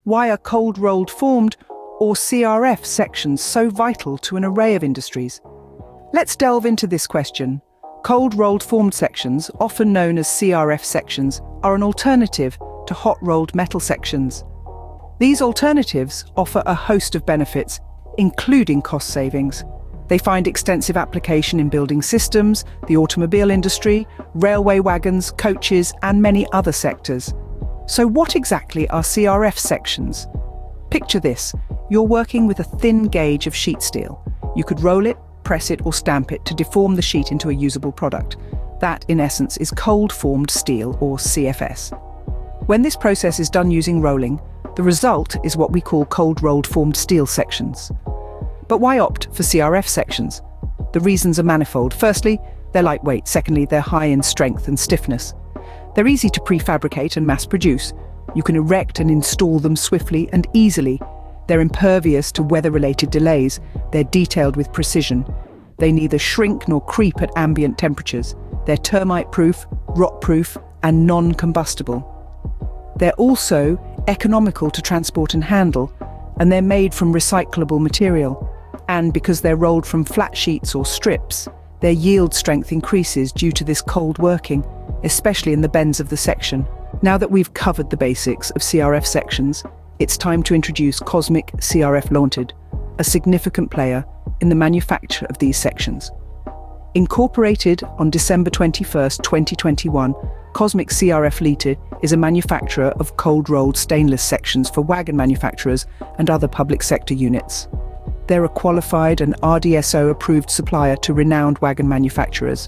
Why are cold rolled formed, or CRF sections, so vital to an array of industries? Let's delve into this question. Cold rolled formed sections, often known as CRF sections, are an alternative to hot rolled metal sections. These alternatives offer a host of benefits, including cost savings. They find extensive application in building systems, the automobile industry, railway wagons, coaches, and many other sectors. So what exactly are CRF sections? Picture this: you're working with a thin gauge of sheet steel. You could roll it, press it, or stamp it to deform the sheet into a usable product. That, in essence, is cold formed steel, or CFS. When this process is done using rolling, the result is what we call cold rolled formed steel sections. But why opt for CRF sections? The reasons are manifold. Firstly, they're lightweight. Secondly, they're high in strength and stiffness. They're easy to prefabricate and mass produce. You can erect and install them swiftly and easily. They're impervious to weather-related delays. They're detailed with precision. They neither shrink nor creep at ambient temperatures. They're termite-proof, rot-proof, and non-combustible. They're also economical to transport and handle, and they're made from recyclable material. And because they're rolled from flat sheets or strips, their yield strength increases due to this cold working, especially in the bends of the section. Now that we've covered the basics of CRF sections, it's time to introduce Cosmic CRF Limited, a significant player in the manufacture of these sections. Incorporated on December 21, 2021, Cosmic CRF Limited is a manufacturer of cold-rolled stainless sections for wagon manufacturers and other public sector units. They're a qualified and RDSO-approved supplier to renowned wagon manufacturers.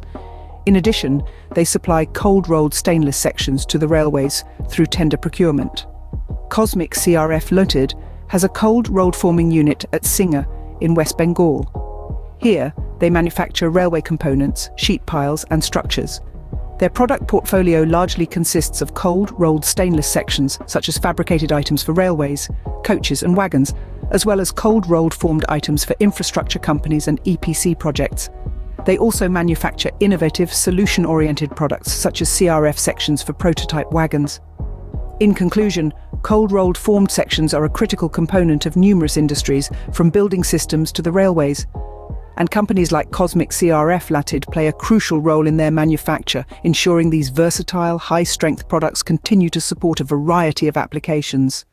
In addition, they supply cold-rolled stainless sections to the railways through tender procurement. Cosmic CRF Limited has a cold-rolled forming unit at Singha in West Bengal. Here, they manufacture railway components, sheet piles, and structures. Their product portfolio largely consists of cold-rolled stainless sections, such as fabricated items for railways, coaches, and wagons, as well as cold-rolled formed items for infrastructure companies and EPC projects. They also manufacture innovative, solution-oriented products, such as CRF sections for prototype wagons. In conclusion, cold-rolled formed sections are a critical component of numerous industries, from building systems to the railways. And companies like Cosmic CRF Limited play a crucial role in their manufacture, ensuring these versatile, high-strength products continue to support a variety of applications.